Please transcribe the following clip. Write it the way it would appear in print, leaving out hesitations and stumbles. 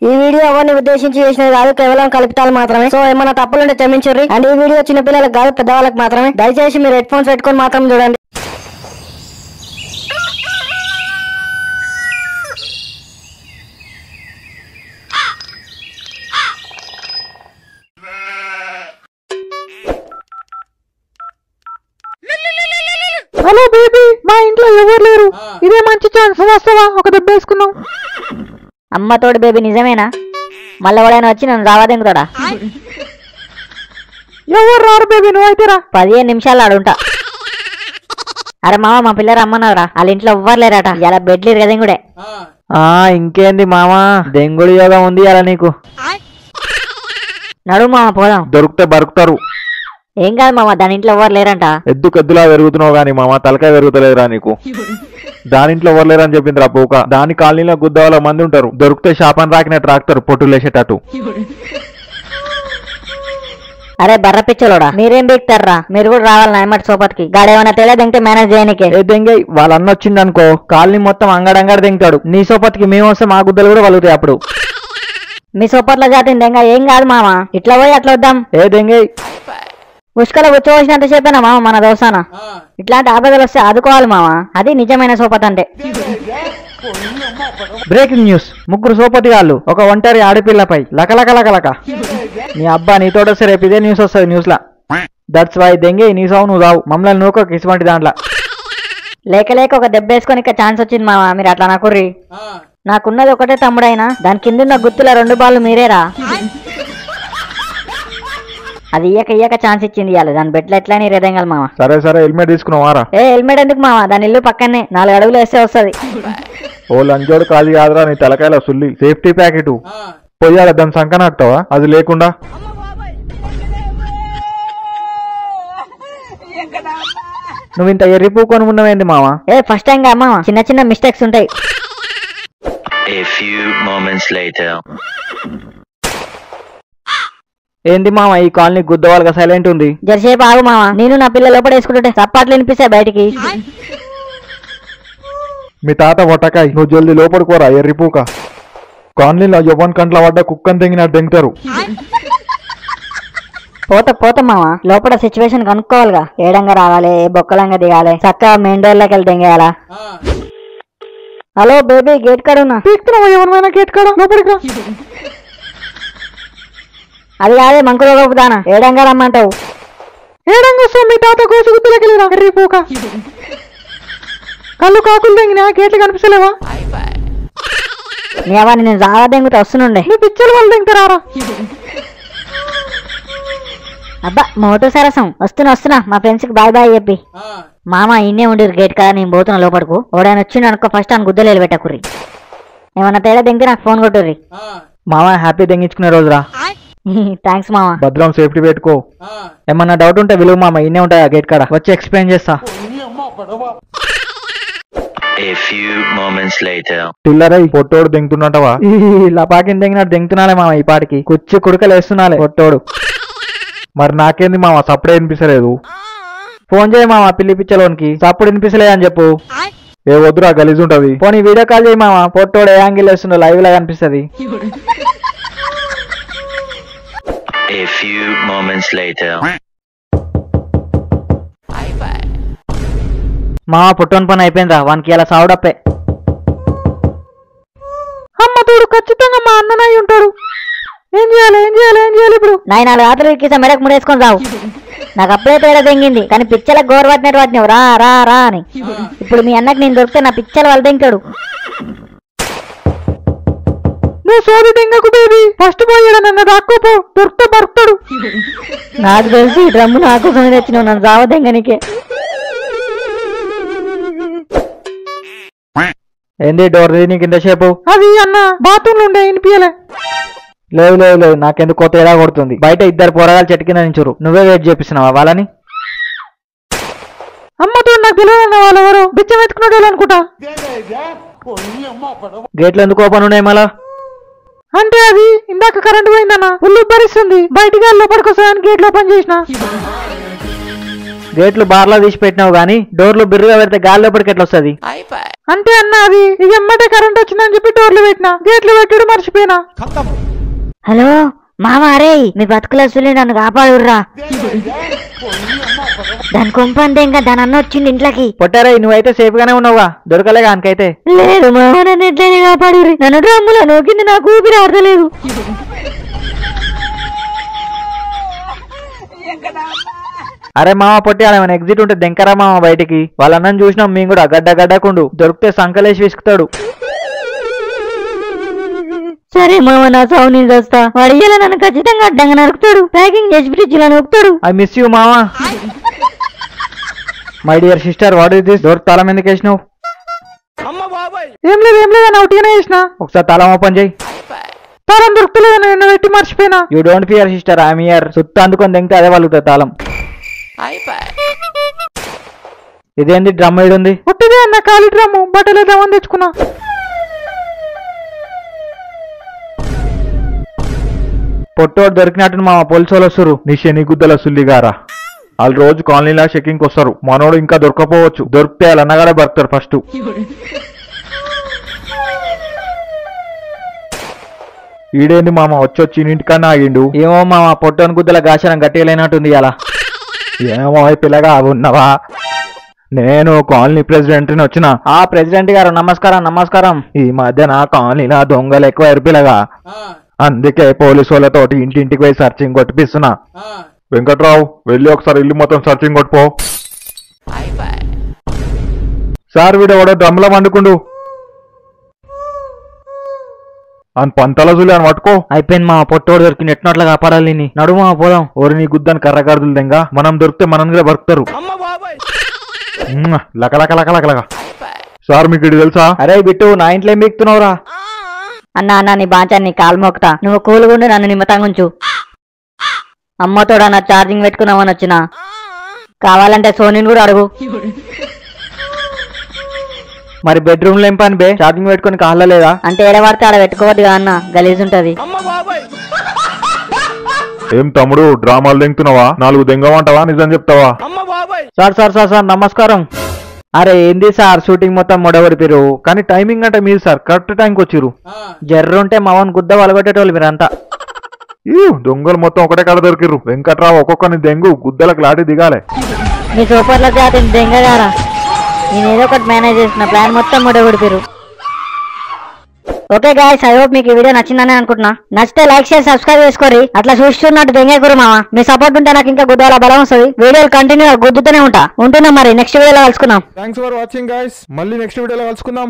ఈ వీడియో ఎవరిని ఉద్దేశించి చేసినది కాదు, కేవలం కల్పితాలు మాత్రమే. సో ఏమైనా తప్పులుంటే క్షమించుర్రి. అండ్ ఈ వీడియో చిన్న పిల్లలకు కాదు, పెద్దవాళ్ళకి మాత్రమే. దయచేసి మీరు హెడ్ ఫోన్స్ పెట్టుకొని మాత్రం చూడండి. హలో బేబీ, మా ఇంట్లో ఎవరు లేరు, ఇదే మంచి ఛాన్స్, వస్తావా? ఒక దెబ్బ వేసుకున్నాం. అమ్మతోడు బేబీ నిజమేనా? మళ్ళీ ఎవడైనా వచ్చి నన్ను రావాదెంగుతాడా? ఎవరు రారు బేబీ, నువ్వైతే రా. 15 నిమిషాలు ఆడుంటా. అరే మామ, మా పిల్లలు రమ్మన్నారా, వాళ్ళ ఇంట్లో ఎవ్వరు లేరట. ఇలా బెడ్లేరు కదా కూడా. ఇంకేంది మామా, దెంగుడు యోగం ఉంది అలా నీకు. నడుము మామ పోదాం. దొరికితే బరుకుతారు. ఏం కాదు మామ, దాని ఇంట్లో ఎవరు లేరంట. ఎద్దులా పెరుగుతున్నావు గానీ మామ, తలకాయ పెరుగుతలేదురా నీకు. దానింట్లో ఎవరు లేరని చెప్పింది రా పోక. దాని కాలనీలో గుద్దవాళ్ళ మంది ఉంటారు. దొరికితే శాపం రాకినట్టు రాకుతారు, పొట్టులు వేసేటట్టు. అరే బర్ర పిచ్చలోడా, మీరేం బీక్తారా? మీరు కూడా రావాలి నాయమటి సోపతికి. గాడేమన్నా తేడా దింటే మేనేజ్ చేయనికే. ఏ దెంగై, వాళ్ళ అన్న వచ్చిందనుకో, కాలనీ మొత్తం అంగడంగడ దింగుతాడు. నీ సోపతికి మేము వస్తే మా గుద్దలు కూడా వలుగుతాయి అప్పుడు. మీ సోపట్లో జాతింది దెంగ, ఏం కాదు మామ, ఇట్లా పోయి అట్లా వద్దాం. ఏ దెంగై, ఉష్కలో కూర్చోవచ్చినంత చెప్పానా మామ మన దోసాన. ఇట్లాంటి ఆపదలు వస్తే ఆదుకోవాలి మామ, అది నిజమైన సోపతి అంటే. బ్రేకింగ్ న్యూస్, 3 సోపతి వాళ్ళు ఒక ఒంటరి ఆడపిల్లపై లకలక. నీ అబ్బా నీతోటొస్తే రేపు ఇదే న్యూస్ వస్తుంది న్యూస్ లా. దట్స్ వై దెంగే, నీ సావు నువ్వు రావు, మమ్మల్ని నూకో ఇటువంటి దాంట్లో. లేక ఒక దెబ్బ వేసుకొని ఇక ఛాన్స్ వచ్చింది మామ, మీరు అట్లా నాకుర్రి. నాకున్నది ఒకటే తమ్ముడైనా, దాని కిందున్న గుత్తుల 2 బాళ్ళు మీరేరా. అది ఇయ్యక ఛాన్స్ ఇచ్చింది ఇవ్వాలి, దాని బెడ్లు ఎట్లా రేదంగల మామ. సరే హెల్మెట్ తీసుకున్నావారా? ఏ హెల్మెట్ ఎందుకు మామ, దాని ఇల్లు పక్కనే 4 అడుగులు వేస్తే వస్తుంది. ఓ లంచోడు కాదు కాదురా నీ తలకాయల సుల్లి. సేఫ్టీ ప్యాకెట్ పోయాలి, దాని సంకన ఆక్తావా అది లేకుండా? నువ్వు ఇంత ఎర్రిపూకొని ఉన్నవేంది మామ? ఏ ఫస్ట్ టైం గా మామ, చిన్న మిస్టేక్స్ ఉంటాయి. ఏంది మామ, ఈ కాలనీ గుద్దవాళ్ళగా సైలెంట్ ఉంది. జరసేపు ఆగు మామ, నేను నా పిల్లలు లోపల వేసుకుంటుంటే చప్పాట్లు వినిపిస్తాయి బయటికి. మీ తాత వటకాయ్, నువ్వు జల్దీ లోపడుకోరా ఎర్రిపూక. కాలనీలో యవ్వన్ కంట్ల పడ్డ కుక్కని తెంగినట్టు దెంగుతారు. పోతా మామ, లోపల సిచ్యువేషన్ కనుక్కోవాలిగా. ఏడంగా రావాలి, బొక్కలంగా దిగాలి, చక్కగా మెయిన్ డోర్ లోకి వెళ్ళి దెంగేయాలా. హలో బేబీ, గేట్ కాడ ఉన్నా. ఎవరైనా గేట్ కాడ లోపలికి రా. అది కాదే మంకులోపు దానా, ఏడంగా రమ్మంటావు. ఏడంగా వస్తావు, మీ తాత కోసి గుర్తులకి వెళ్ళిరా ఎర్రిపూక. కళ్ళు కాకులు తెంగినా గేట్లు కనిపిస్తలేవా? నీ అవన్నీ నేను చాలా దెంగుతా, వస్తుండే. నీ పిచ్చలు వాళ్ళు తెంగుతారా? అబ్బా మోటో సరసం, వస్తున్నా మా ఫ్రెండ్స్ కి బాయ్ చెప్పి. మామ ఇన్నే ఉండిరు గేట్ కదా, నేను పోతున్నా లోపడుకు. ఓడైనా వచ్చిండు అనుకో, ఫస్ట్ అని గుద్దలేలు పెట్టకుర్రి. ఏమన్నా తేడా దెంగితే నాకు ఫోన్ కొట్టుర్రి. మామ హ్యాపీ దెంగించుకునే రోజురా. థ్యాంక్స్ మామ. భద్రం సేఫ్టీ పెట్టుకో. ఏమన్నా డౌట్ ఉంటే విలువ మామ, ఇన్నే ఉంటాయా గేట్ కాడ, వచ్చి ఎక్స్ప్లెయిన్ చేస్తా. పిల్లరై పొట్టోడు దెంగుతున్నట్టవా? లపాకిని దెంగినట్టు దెంగుతున్నాలే మామ, ఈ పాటికి కుచ్చి కుడకలు వేస్తున్నాలే పొట్టోడు. మరి నాకేంది మామ, సప్పుడే వినిపిస్తలేదు. ఫోన్ చేయి మామ పిల్లి పిచ్చలోనికి, సప్పుడు వినిపిస్తలేదు అని చెప్పు. ఏ వద్దురా గలీజ్ ఉంటది. పోనీ వీడియో కాల్ చేయి మామ, పొట్టోడు ఏ యాంగిల్ వేస్తుండో లైవ్ లా కనిపిస్తుంది. మామ పొట్టోని పని అయిపోయిందిరా, వానికి ఇలా సావుడప్పే. అమ్మ తోడు, ఖచ్చితంగా మా అన్ననై ఉంటాడు. ఏం చేయాలి ఇప్పుడు? 4 రాత్రులు ఇక్కిసా మెడకు ముడేసుకొని రావు. నాకు అప్పుడే తేడా తెంగింది, కానీ పిచ్చలకు గోరు పట్టినట్టు పట్టినవు రా అని. ఇప్పుడు మీ అన్నకి నేను దొరికితే నా పిచ్చలు వాళ్ళు తెంకాడు. నువ్వు సోది తెంగకు బేబీ, ఫస్ట్ పోయాడు నన్ను రాకపో, దొరికితే బరుకుతాడు. నాకు తెలిసి డ్రమ్ము నాకు కొని తెచ్చినావు, నన్ను రావ తెంగనికే. ఏంది డోర్ నీకు ఇంతసేపు? అది అన్న బాత్రూమ్ లో ఉండే, వినిపించలే. లేదు నాకెందుకో తేడా కొడుతుంది. బయట 2 పోరగాలు చెట్టు కింద నించురు, నువ్వే వెయిట్ చేపిస్తున్నావా వాళ్ళని? అమ్మతో నాకు తెలియదన్న వాళ్ళు ఎవరు, బిచ్చం ఎత్తుకున్నాడు అనుకుంటా. గేట్లు ఎందుకు ఓపెన్ ఉన్నాయి మళ్ళా? అంటే అది ఇందాక కరెంట్ పోయిందన్న, ఉల్లు భరిస్తుంది, బయటికి లోపలికి వస్తాయని గేట్లు ఓపెన్ చేసిన. గేట్లు బార్లా తీసి పెట్టినావు గానీ డోర్లు బిర్రుగా పెడితే గాలి లోపలికి ఎట్లా వస్తుంది? అంటే అన్న అది ఇక ఎమ్మటే కరెంట్ వచ్చిందని చెప్పి డోర్లు పెట్టినా, గేట్లు పెట్టాడు మర్చిపోయినా. హలో మామ, అరే మీ బతుకుల సులి నన్ను కాపాడుర్రా. దాని కొంపంతే ఇంకా దాని అన్న వచ్చింది ఇంట్లోకి. పొట్టారా నువ్వైతే సేఫ్ గానే ఉన్నావుగా, దొరకలేగా అనికైతే? లేదు మామ, నన్ను ఎట్లయినా కాపాడుర్రి. నన్ను డ్రమ్ములో నోకింది, నాకు ఊపిరి ఆడతలేదు. అరే మామ పొట్టి ఆడేమైనా ఎగ్జిట్ ఉంటే దెంకరా మామ బయటికి. వాళ్ళన్నని చూసినాం మేము కూడా, గడ్డకుండు దొరికితే సంకలేసి విసుకుతాడు. సరే మామ, నా సౌండ్ నేను చేస్తా. వాడియ్యాల నన్ను ఖచ్చితంగా అడ్డంగా నరుకుతాడు, ప్యాకింగ్ చేసి ఫ్రిడ్జ్ లో నొక్కుతాడు. ఐ మిస్ యూ మామా. My dear sister, what is this? Door తాళం ఎందుకు వేసినావు? ఏం లేదు అని ఒకటిగానే చేసిన. ఒకసారి తాళం ఓపెన్ చేయి. తాళం దొరుకుతలేదు, నేను పెట్టి మర్చిపోయినా. You don't fear sister, I'm here. సుత్త అందుకొని దింగితే అదే వాళ్ళుతుంది తాళం. ఇదేంది డ్రమ్ ఏడుంది? పుట్టిదే అన్న, ఖాళీ డ్రమ్ము, బట్టలు వేద్దామని తెచ్చుకున్నా. పొట్టోడు దొరికినట్టు మా పోలీసు వాళ్ళు వస్తారు. నీ శని గుద్దల సుల్లిగారా, వాళ్ళు రోజు కాలనీలా చెకింగ్ వస్తారు. మనోడు ఇంకా దొరకపోవచ్చు, దొరికితే వాళ్ళు అన్నగానే బతుకుతారు ఫస్ట్. ఈడేంది మామ వచ్చి ఇంటికన్నా ఆగిండు? ఏమో మామ, పొట్టోని గుద్దల గాచరం గట్టిగా లేనట్టుంది అలా. ఏమో పిల్లగా ఉన్నావా? నేను కాలనీ ప్రెసిడెంట్ ని వచ్చిన. ఆ ప్రెసిడెంట్ గారు నమస్కారం. నమస్కారం. ఈ మధ్య నా కాలనీలా దొంగలు ఎక్కువ పిల్లగా, అందుకే పోలీసు వాళ్ళతోటి ఇంటింటికి పోయి సర్చింగ్ కొట్టిపిస్తున్నా. వెంకట్రావు, వెళ్ళి ఒకసారి ఇల్లు మొత్తం సర్చింగ్ కొట్టుపో. సార్ వీడు ఎవడో డ్రమ్లో వండుకుండు అని పంతల జులి అని పట్టుకో. అయిపోయింది మా పొట్టోడు దొరికి నెట్నట్లా కాపాడాలి. నడుమా పోదాం. ఓరి నీ గుద్దని కర్రగారుదులు దెంగా, మనం దొరికితే మనం కూడా బతుకుతారు. లకలక. సార్ మీకు ఇది తెలుసా? అరే బిట్టు, నా ఇంట్లో ఏం బిక్తున్నావురా? అన్నా నీ బాంచాన్ని కాలు మోకుతా, నువ్వు కూలుగుండు, నన్ను నిమ్మతంగా ఉంచు. అమ్మతోడా నా ఛార్జింగ్ పెట్టుకున్నామని వచ్చిన, కావాలంటే సోనీని కూడా అడుగు. మరి బెడ్రూమ్ లో ఏం పని బే? ఛార్జింగ్ పెట్టుకుని కాళ్ళలేదా? అంటే ఏడవాడితే ఆడ పెట్టుకోవద్దుగా అన్న, గలీజ్ ఉంటది. ఏం తమ్ముడు డ్రామాలు దెంగుతున్నావా? 4 దెంగమంటావా? నిజం చెప్తావా? సార్ నమస్కారం. అరే ఏంది సార్, షూటింగ్ మొత్తం మొడవరిపోయారు కానీ టైమింగ్ అంటే మీరు సార్ కరెక్ట్ టైంకి వచ్చిర్రు. జర్రుంటే మావన్ గుద్ద వలగొట్టేటోళ్ళు మీరంతా. ఈ దొంగలు మొత్తం ఒకటే కాడ దొరికిర్రు. వెంకట్రావు ఒక్కొక్కరిని దెంగు, గుద్దలకు లాటి దిగాలే. మీ సూపర్ల జాతి దెంగగారా, నేను ఏదో ఒకటి మేనేజ్ చేసిన, ప్లాన్ మొత్తం మొడగొడిపోయారు. ఓకే గాయ్స్, ఐ హోప్ మీకు ఈ వీడియో నచ్చిందని అనుకుంటున్నా. నచ్చితే లైక్ షేర్ సబ్స్క్రైబ్ చేసుకోరి. అట్లా చూస్తున్నట్టు దెంగేకురు మామ. మీ సపోర్ట్ ఉంటే నాకు ఇంకా గుద్దాల బలం వస్తుంది. వీడియోలు కంటిన్యూ గుద్దుతూనే ఉంటున్నా. మరి నెక్స్ట్ వీడియోలో కలుసుకుందాం. Thanks for watching guys. మళ్ళీ నెక్స్ట్ వీడియోలో కలుసుకుందాం.